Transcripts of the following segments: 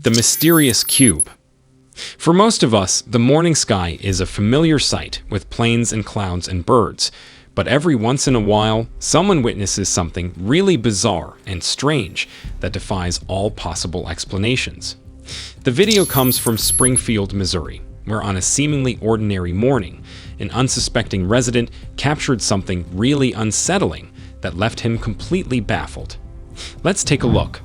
The mysterious cube. For most of us, the morning sky is a familiar sight with planes and clouds and birds, but every once in a while, someone witnesses something really bizarre and strange that defies all possible explanations. The video comes from Springfield, Missouri, where on a seemingly ordinary morning, an unsuspecting resident captured something really unsettling that left him completely baffled. Let's take a look.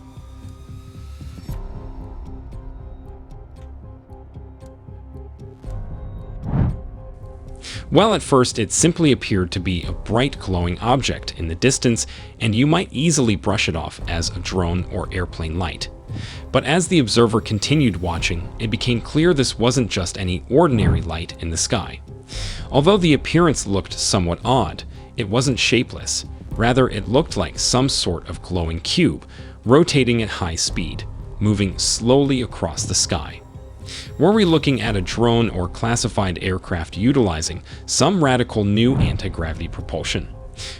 Well, at first, it simply appeared to be a bright glowing object in the distance, and you might easily brush it off as a drone or airplane light. But as the observer continued watching, it became clear this wasn't just any ordinary light in the sky. Although the appearance looked somewhat odd, it wasn't shapeless. Rather, it looked like some sort of glowing cube, rotating at high speed, moving slowly across the sky. Were we looking at a drone or classified aircraft utilizing some radical new anti-gravity propulsion?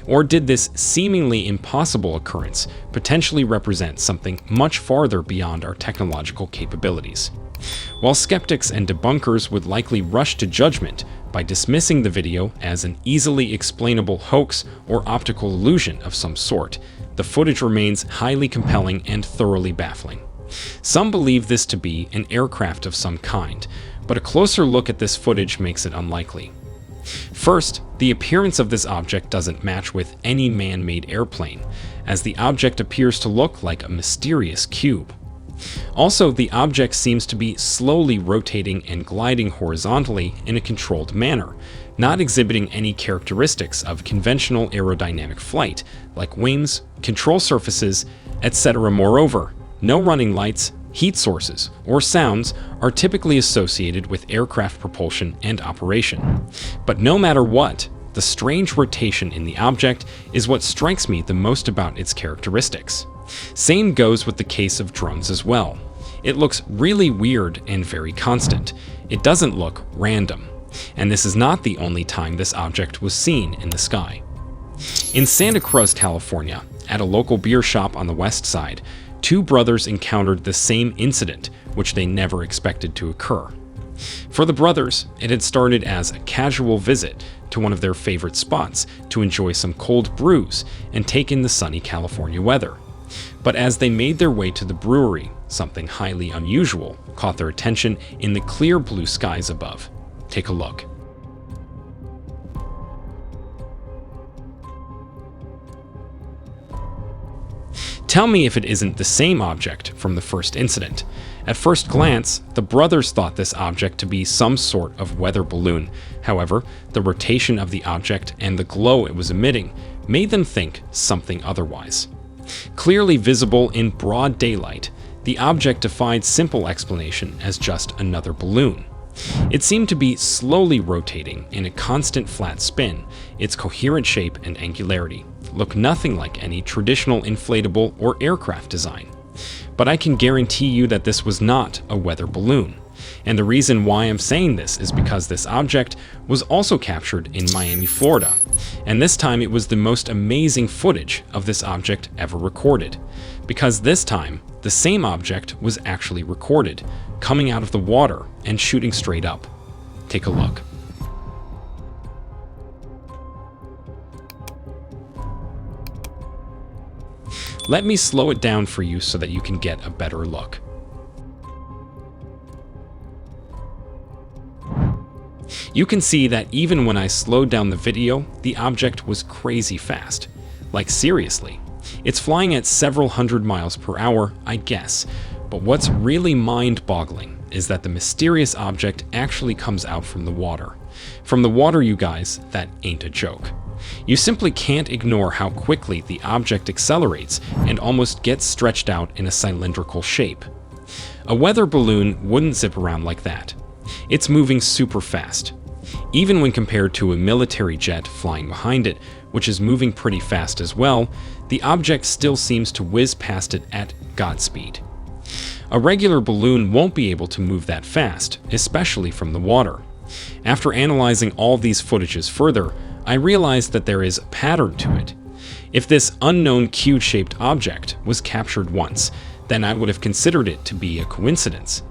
Or did this seemingly impossible occurrence potentially represent something much farther beyond our technological capabilities? While skeptics and debunkers would likely rush to judgment by dismissing the video as an easily explainable hoax or optical illusion of some sort, the footage remains highly compelling and thoroughly baffling. Some believe this to be an aircraft of some kind, but a closer look at this footage makes it unlikely. First, the appearance of this object doesn't match with any man-made airplane, as the object appears to look like a mysterious cube. Also, the object seems to be slowly rotating and gliding horizontally in a controlled manner, not exhibiting any characteristics of conventional aerodynamic flight, like wings, control surfaces, etc. Moreover, no running lights, heat sources, or sounds are typically associated with aircraft propulsion and operation. But no matter what, the strange rotation in the object is what strikes me the most about its characteristics. Same goes with the case of drones as well. It looks really weird and very constant. It doesn't look random. And this is not the only time this object was seen in the sky. In Santa Cruz, California, at a local beer shop on the west side, two brothers encountered the same incident, which they never expected to occur. For the brothers, it had started as a casual visit to one of their favorite spots to enjoy some cold brews and take in the sunny California weather. But as they made their way to the brewery, something highly unusual caught their attention in the clear blue skies above. Take a look. Tell me if it isn't the same object from the first incident. At first glance, the brothers thought this object to be some sort of weather balloon. However, the rotation of the object and the glow it was emitting made them think something otherwise. Clearly visible in broad daylight, the object defied simple explanation as just another balloon. It seemed to be slowly rotating in a constant flat spin. Its coherent shape and angularity look nothing like any traditional inflatable or aircraft design. But I can guarantee you that this was not a weather balloon. And the reason why I'm saying this is because this object was also captured in Miami, Florida. And this time it was the most amazing footage of this object ever recorded. Because this time, the same object was actually recorded, coming out of the water and shooting straight up. Take a look. Let me slow it down for you so that you can get a better look. You can see that even when I slowed down the video, the object was crazy fast. Like seriously. It's flying at several hundred miles per hour, I guess. But what's really mind-boggling is that the mysterious object actually comes out from the water. From the water, you guys, that ain't a joke. You simply can't ignore how quickly the object accelerates and almost gets stretched out in a cylindrical shape. A weather balloon wouldn't zip around like that. It's moving super fast. Even when compared to a military jet flying behind it, which is moving pretty fast as well, the object still seems to whiz past it at Godspeed. A regular balloon won't be able to move that fast, especially from the water. After analyzing all these footages further, I realized that there is a pattern to it. If this unknown cube-shaped object was captured once, then I would have considered it to be a coincidence.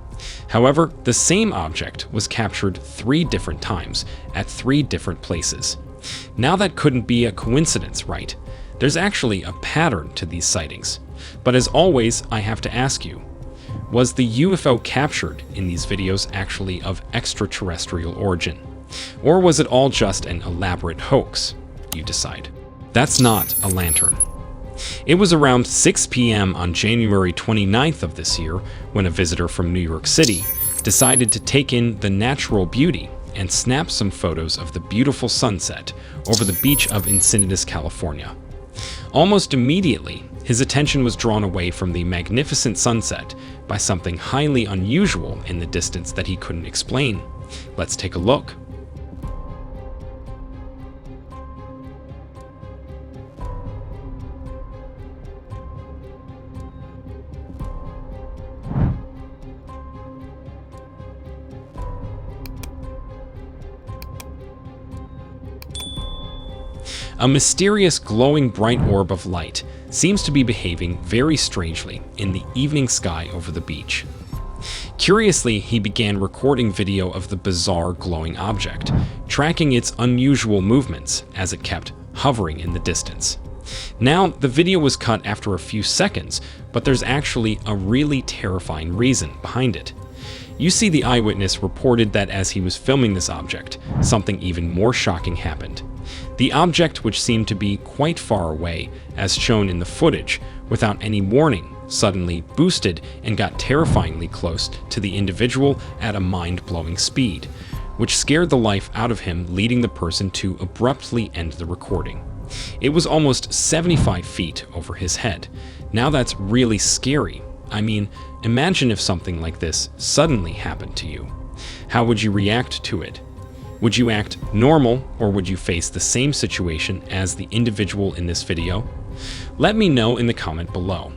However, the same object was captured 3 different times at 3 different places. Now that couldn't be a coincidence, right? There's actually a pattern to these sightings. But as always, I have to ask you, was the UFO captured in these videos actually of extraterrestrial origin? Or was it all just an elaborate hoax? You decide. That's not a lantern. It was around 6 p.m. on January 29th of this year when a visitor from New York City decided to take in the natural beauty and snap some photos of the beautiful sunset over the beach of Encinitas, California. Almost immediately, his attention was drawn away from the magnificent sunset by something highly unusual in the distance that he couldn't explain. Let's take a look. A mysterious glowing bright orb of light seems to be behaving very strangely in the evening sky over the beach. Curiously, he began recording video of the bizarre glowing object, tracking its unusual movements as it kept hovering in the distance. Now, the video was cut after a few seconds, but there's actually a really terrifying reason behind it. You see, the eyewitness reported that as he was filming this object, something even more shocking happened. The object, which seemed to be quite far away, as shown in the footage, without any warning, suddenly boosted and got terrifyingly close to the individual at a mind-blowing speed, which scared the life out of him, leading the person to abruptly end the recording. It was almost 75 feet over his head. Now that's really scary. I mean, imagine if something like this suddenly happened to you. How would you react to it? Would you act normal, or would you face the same situation as the individual in this video? Let me know in the comment below.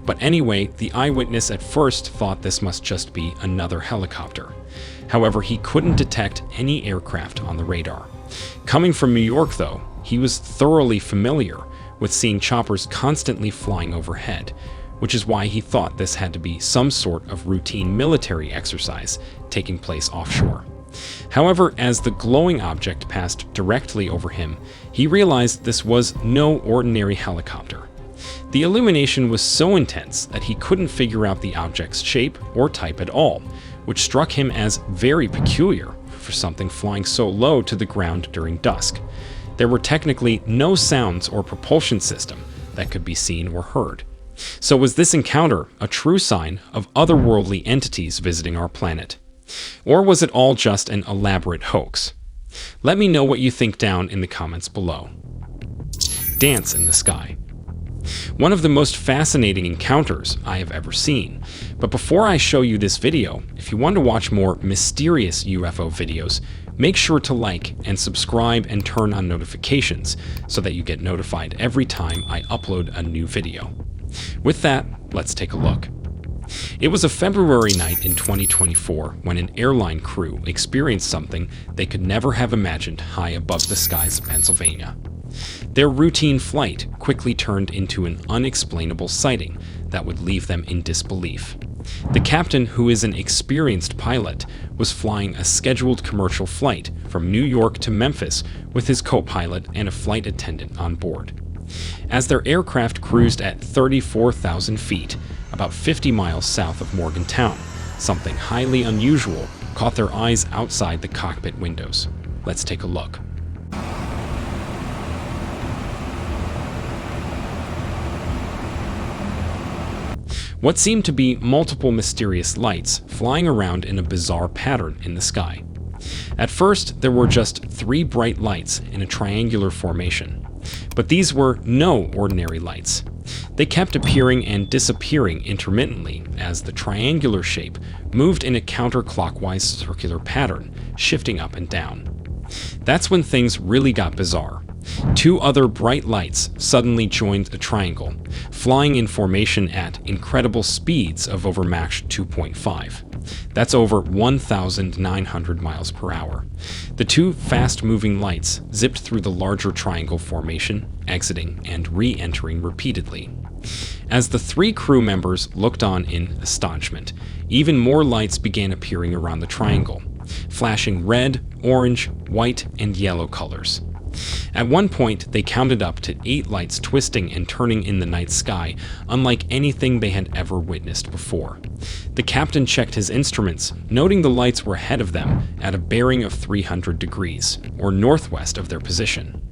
But anyway, the eyewitness at first thought this must just be another helicopter. However, he couldn't detect any aircraft on the radar. Coming from New York, though, he was thoroughly familiar with seeing choppers constantly flying overhead, which is why he thought this had to be some sort of routine military exercise taking place offshore. However, as the glowing object passed directly over him, he realized this was no ordinary helicopter. The illumination was so intense that he couldn't figure out the object's shape or type at all, which struck him as very peculiar for something flying so low to the ground during dusk. There were technically no sounds or propulsion system that could be seen or heard. So was this encounter a true sign of otherworldly entities visiting our planet? Or was it all just an elaborate hoax? Let me know what you think down in the comments below. Dance in the sky. One of the most fascinating encounters I have ever seen. But before I show you this video, if you want to watch more mysterious UFO videos, make sure to like and subscribe and turn on notifications so that you get notified every time I upload a new video. With that, let's take a look. It was a February night in 2024 when an airline crew experienced something they could never have imagined high above the skies of Pennsylvania. Their routine flight quickly turned into an unexplainable sighting that would leave them in disbelief. The captain, who is an experienced pilot, was flying a scheduled commercial flight from New York to Memphis with his co-pilot and a flight attendant on board. As their aircraft cruised at 34,000 feet, about 50 miles south of Morgantown, something highly unusual caught their eyes outside the cockpit windows. Let's take a look. What seemed to be multiple mysterious lights flying around in a bizarre pattern in the sky. At first, there were just 3 bright lights in a triangular formation. But these were no ordinary lights. They kept appearing and disappearing intermittently as the triangular shape moved in a counterclockwise circular pattern, shifting up and down. That's when things really got bizarre. 2 other bright lights suddenly joined the triangle, flying in formation at incredible speeds of over Mach 2.5. That's over 1,900 miles per hour. The 2 fast-moving lights zipped through the larger triangle formation, exiting and re-entering repeatedly. As the three crew members looked on in astonishment, even more lights began appearing around the triangle, flashing red, orange, white, and yellow colors. At one point, they counted up to 8 lights twisting and turning in the night sky, unlike anything they had ever witnessed before. The captain checked his instruments, noting the lights were ahead of them at a bearing of 300 degrees, or northwest of their position.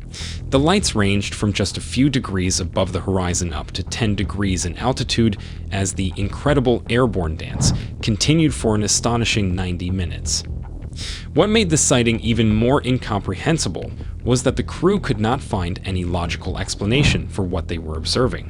The lights ranged from just a few degrees above the horizon up to 10 degrees in altitude as the incredible airborne dance continued for an astonishing 90 minutes. What made the sighting even more incomprehensible was that the crew could not find any logical explanation for what they were observing.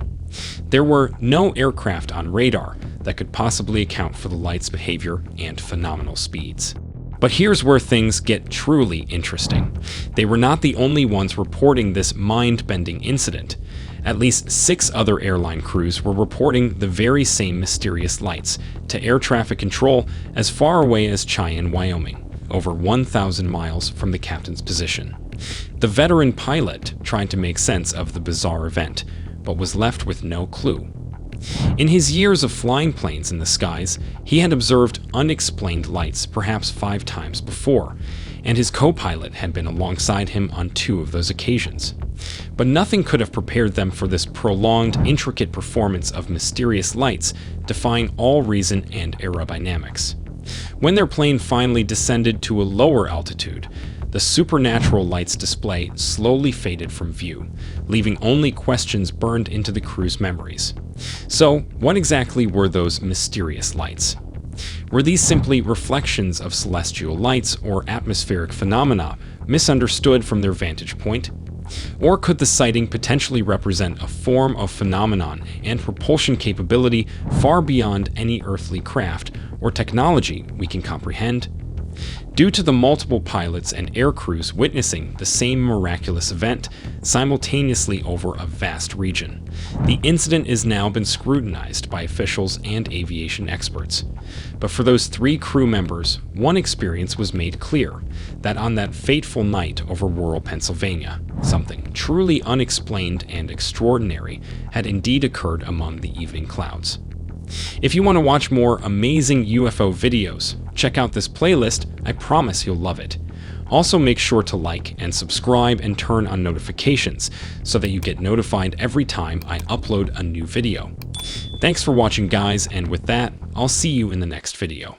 There were no aircraft on radar that could possibly account for the light's behavior and phenomenal speeds. But here's where things get truly interesting. They were not the only ones reporting this mind-bending incident. At least 6 other airline crews were reporting the very same mysterious lights to air traffic control as far away as Cheyenne, Wyoming, over 1,000 miles from the captain's position. The veteran pilot tried to make sense of the bizarre event, but was left with no clue. In his years of flying planes in the skies, he had observed unexplained lights perhaps 5 times before, and his co-pilot had been alongside him on 2 of those occasions. But nothing could have prepared them for this prolonged, intricate performance of mysterious lights, defying all reason and aerodynamics. When their plane finally descended to a lower altitude, the supernatural light's display slowly faded from view, leaving only questions burned into the crew's memories. So, what exactly were those mysterious lights? Were these simply reflections of celestial lights or atmospheric phenomena misunderstood from their vantage point? Or could the sighting potentially represent a form of phenomenon and propulsion capability far beyond any earthly craft or technology we can comprehend? Due to the multiple pilots and air crews witnessing the same miraculous event simultaneously over a vast region, the incident has now been scrutinized by officials and aviation experts. But for those 3 crew members, one experience was made clear, that on that fateful night over rural Pennsylvania, something truly unexplained and extraordinary had indeed occurred among the evening clouds. If you want to watch more amazing UFO videos, check out this playlist. I promise you'll love it. Also, make sure to like and subscribe and turn on notifications so that you get notified every time I upload a new video. Thanks for watching, guys, and with that, I'll see you in the next video.